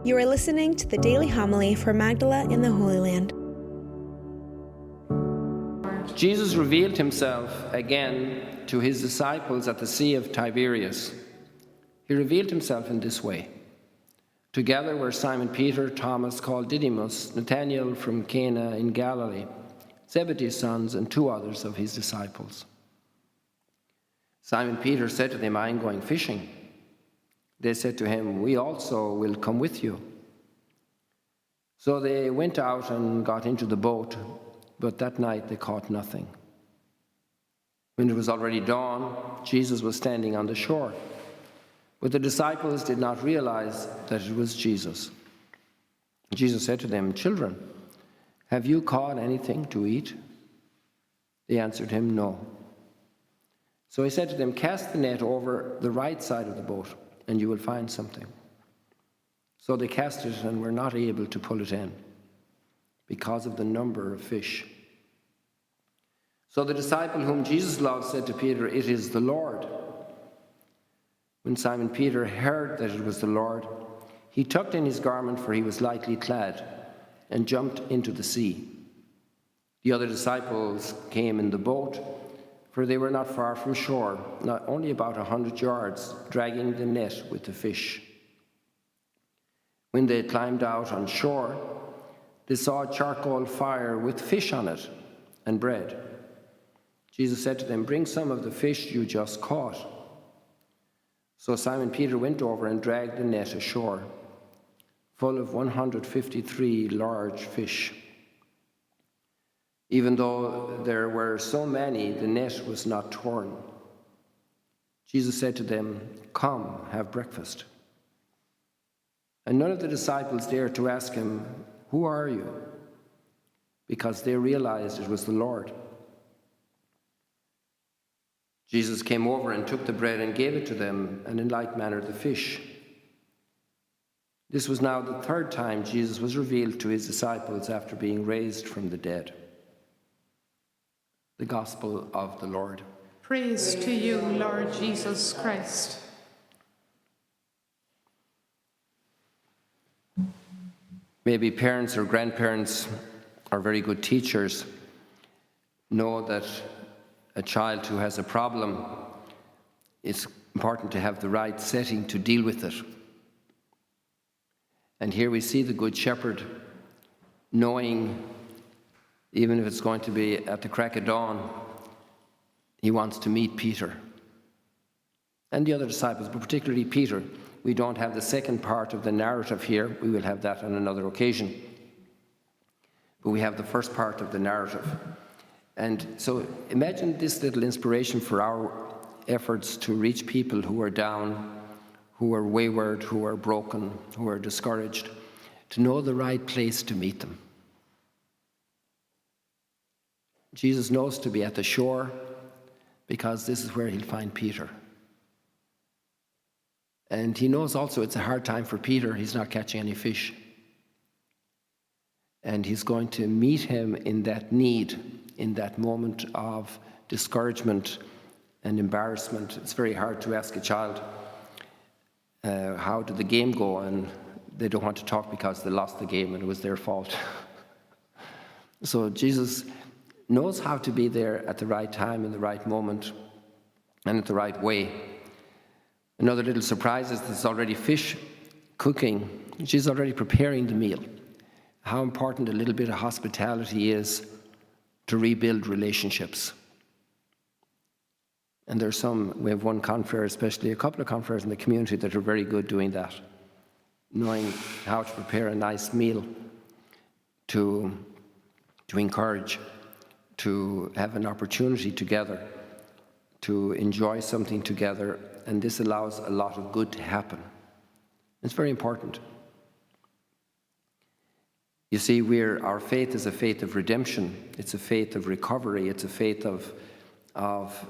You are listening to the Daily Homily for Magdala in the Holy Land. Jesus revealed himself again to his disciples at the Sea of Tiberias. He revealed himself in this way. Together were Simon Peter, Thomas called Didymus, Nathanael from Cana in Galilee, Zebedee's sons, and 2 others of his disciples. Simon Peter said to them, "I am going fishing." They said to him, "We also will come with you." So they went out and got into the boat, but that night they caught nothing. When it was already dawn, Jesus was standing on the shore, but the disciples did not realize that it was Jesus. Jesus said to them, "Children, have you caught anything to eat?" They answered him, "No." So he said to them, "Cast the net over the right side of the boat, and you will find something." So they cast it and were not able to pull it in because of the number of fish. So the disciple whom Jesus loved said to Peter, "It is the Lord." When Simon Peter heard that it was the Lord, he tucked in his garment, for he was lightly clad, and jumped into the sea. The other disciples came in the boat, for they were not far from shore, not only about 100 yards, dragging the net with the fish. When they had climbed out on shore, they saw a charcoal fire with fish on it and bread. Jesus said to them, "Bring some of the fish you just caught." So Simon Peter went over and dragged the net ashore, full of 153 large fish. Even though there were so many, the net was not torn. Jesus said to them, "Come, have breakfast." And none of the disciples dared to ask him, "Who are you?" because they realized it was the Lord. Jesus came over and took the bread and gave it to them, and in like manner the fish. This was now the 3rd time Jesus was revealed to his disciples after being raised from the dead. The Gospel of the Lord. Praise to you, Lord Jesus Christ. Maybe parents or grandparents or very good teachers know that a child who has a problem, it's important to have the right setting to deal with it. And here we see the Good Shepherd knowing, even if it's going to be at the crack of dawn, he wants to meet Peter and the other disciples, but particularly Peter. We don't have the second part of the narrative here. We will have that on another occasion. But we have the first part of the narrative. And so imagine this little inspiration for our efforts to reach people who are down, who are wayward, who are broken, who are discouraged, to know the right place to meet them. Jesus knows to be at the shore because this is where he'll find Peter. And he knows also it's a hard time for Peter. He's not catching any fish. And he's going to meet him in that need, in that moment of discouragement and embarrassment. It's very hard to ask a child, how did the game go? And they don't want to talk because they lost the game and it was their fault. So Jesus knows how to be there at the right time, in the right moment, and at the right way. Another little surprise is there's already fish cooking. She's already preparing the meal. How important a little bit of hospitality is to rebuild relationships. And there's we have one confrere, especially a couple of confreres in the community that are very good doing that, knowing how to prepare a nice meal to encourage, to have an opportunity together, to enjoy something together, and this allows a lot of good to happen. It's very important. You see, our faith is a faith of redemption. It's a faith of recovery. It's a faith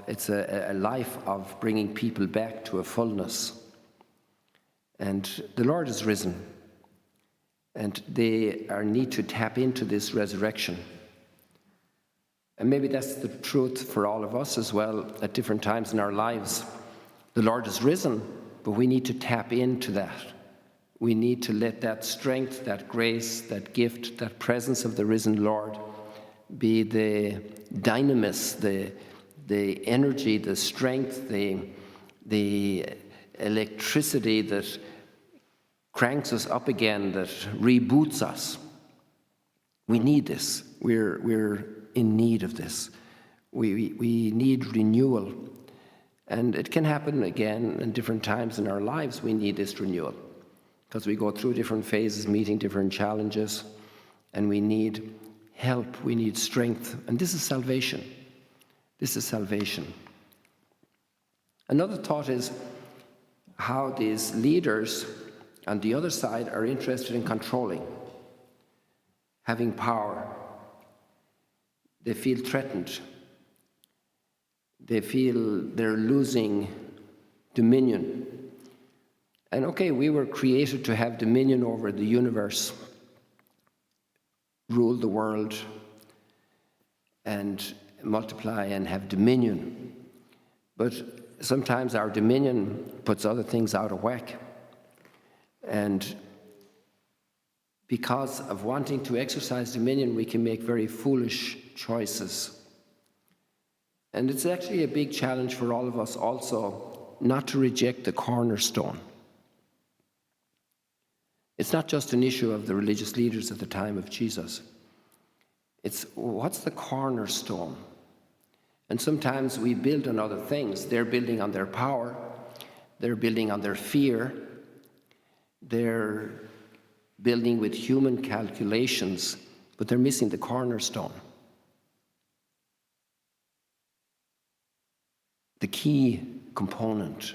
it's a life of bringing people back to a fullness. And the Lord is risen, and they need to tap into this resurrection. And maybe that's the truth for all of us as well at different times in our lives. The Lord is risen, but we need to tap into that. We need to let that strength, that grace, that gift, that presence of the risen Lord be the dynamis, the energy, the strength, the electricity that cranks us up again, that reboots us. We need this. We're in need of this. We need renewal. And it can happen again in different times in our lives. We need this renewal because we go through different phases, meeting different challenges, and we need help. We need strength. And this is salvation. This is salvation. Another thought is how these leaders on the other side are interested in controlling, having power. They feel threatened. They feel they're losing dominion. And okay, we were created to have dominion over the universe, rule the world, and multiply and have dominion. But sometimes our dominion puts other things out of whack. And because of wanting to exercise dominion, we can make very foolish choices. And it's actually a big challenge for all of us also not to reject the cornerstone. It's not just an issue of the religious leaders at the time of Jesus. It's what's the cornerstone? And sometimes we build on other things. They're building on their power. They're building on their fear. They're building with human calculations, but they're missing the cornerstone. The key component,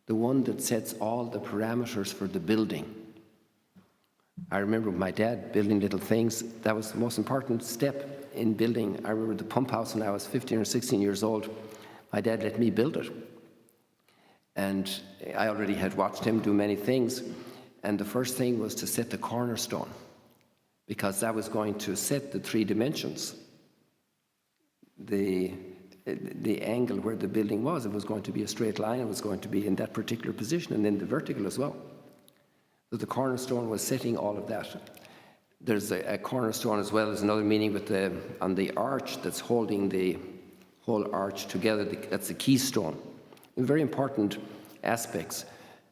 the one that sets all the parameters for the building. I remember my dad building little things. That was the most important step in building. I remember the pump house when I was 15 or 16 years old. My dad let me build it. And I already had watched him do many things. And the first thing was to set the cornerstone, because that was going to set the 3 dimensions. The angle where the building was, it was going to be a straight line. It was going to be in that particular position, and then the vertical as well. So the cornerstone was setting all of that. There's a cornerstone as well as another meaning with on the arch that's holding the whole arch together. That's the keystone. Very important aspects.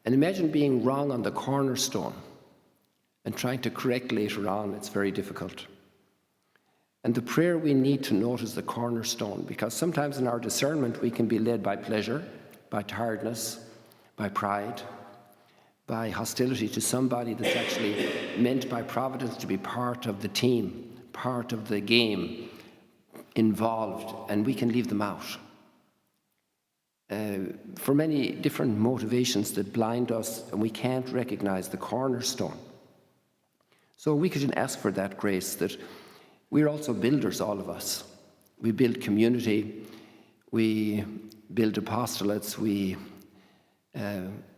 And imagine being wrong on the cornerstone and trying to correct later on. It's very difficult. And the prayer we need to note is the cornerstone, because sometimes in our discernment we can be led by pleasure, by tiredness, by pride, by hostility to somebody that's actually meant by providence to be part of the team, part of the game, involved, and we can leave them out. For many different motivations that blind us, and we can't recognize the cornerstone. So we could ask for that grace, that we're also builders, all of us. We build community, we build apostolates,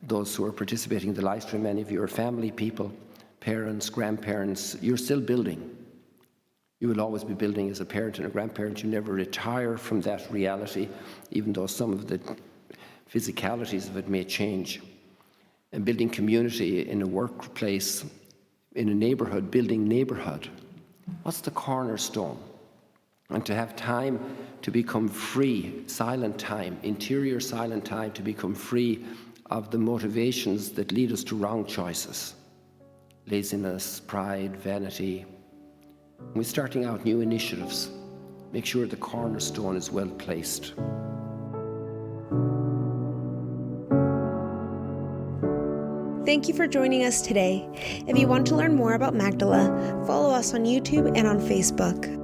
those who are participating in the live stream, many of you are family people, parents, grandparents, you're still building. You will always be building as a parent and a grandparent. You never retire from that reality, even though some of the physicalities of it may change. And building community in a workplace, in a neighborhood, building neighborhood. What's the cornerstone? And to have time to become free, silent time, interior silent time, to become free of the motivations that lead us to wrong choices. Laziness, pride, vanity. We're starting out new initiatives. Make sure the cornerstone is well placed. Thank you for joining us today. If you want to learn more about Magdala, follow us on YouTube and on Facebook.